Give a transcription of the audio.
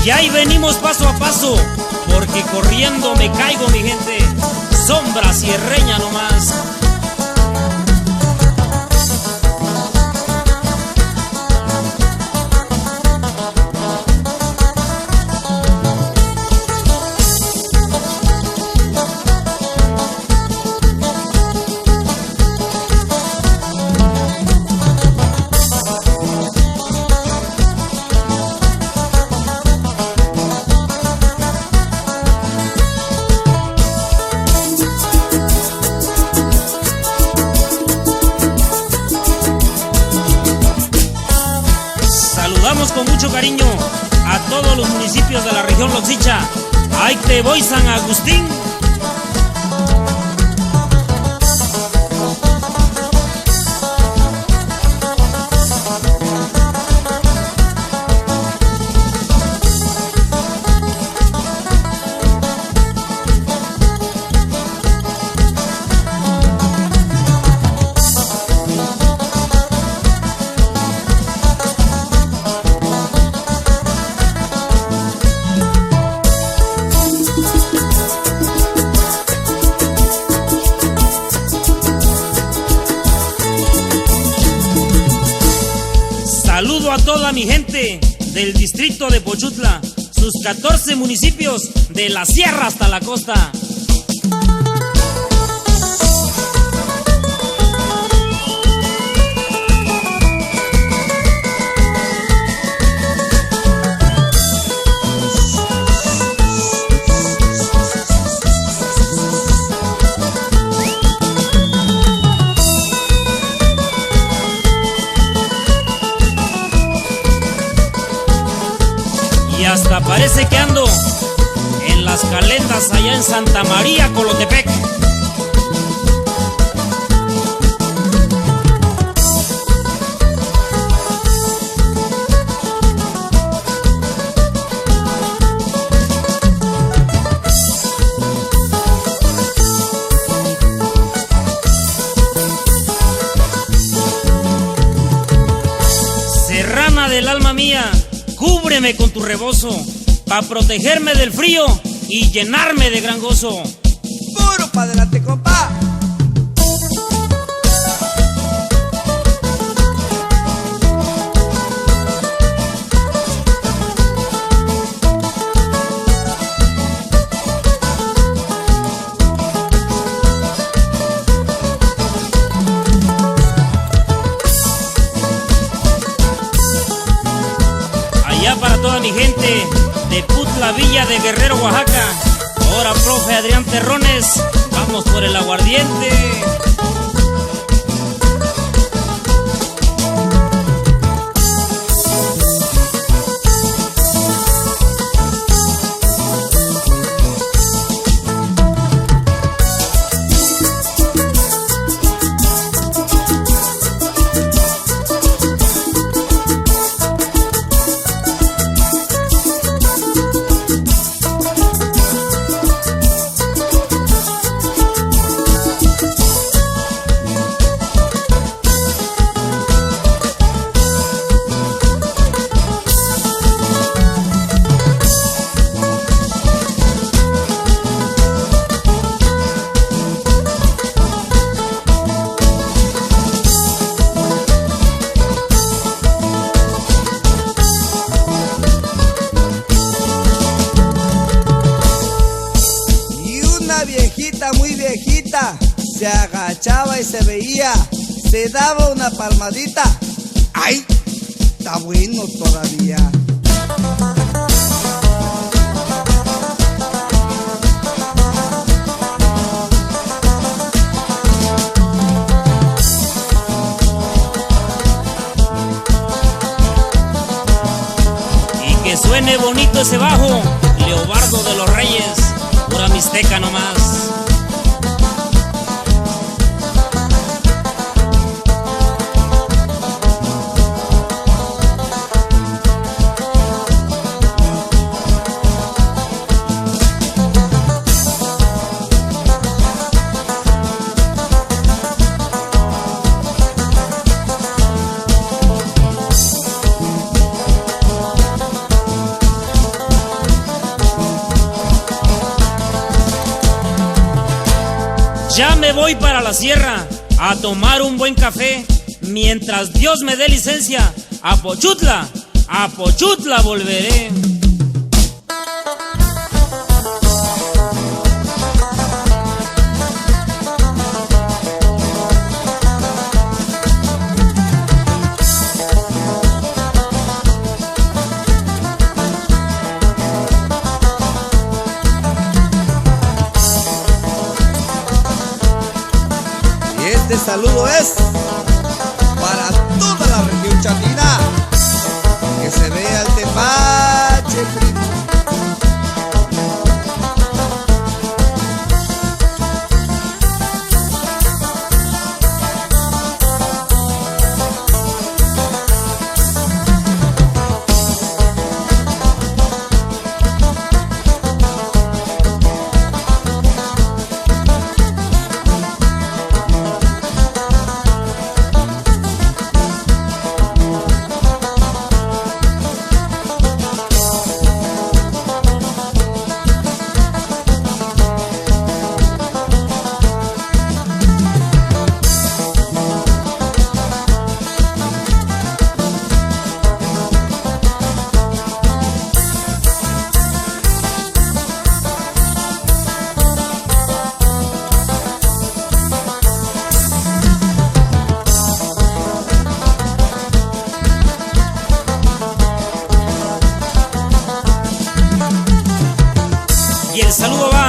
Y ahí venimos paso a paso, porque corriendo me caigo, mi gente. Sombra sierreña nomás. Saludamos con mucho cariño a todos los municipios de la región Loxicha. Ahí te voy, San Agustín. Saludo a toda mi gente del distrito de Pochutla, sus 14 municipios de la sierra hasta la costa. Y hasta parece que ando en las calendas allá en Santa María, Colotepec. Serrana del alma mía, cúbreme con tu rebozo, pa' protegerme del frío y llenarme de gran gozo. ¡Puro pa' adelante, compa! Allá para toda mi gente de Putla, Villa de Guerrero, Oaxaca. Ahora, profe Adrián Terrones, vamos por el aguardiente. Viejita, muy viejita, se agachaba y se veía, se daba una palmadita. ¡Ay! Está bueno todavía. Y que suene bonito ese bajo, Leobardo de los Reyes, pura mixteca nomás. Ya me voy para la sierra a tomar un buen café. Mientras Dios me dé licencia, a Pochutla volveré. Este saludo es para toda la región chatina. Que se vea el tepache, primo. Y el saludo va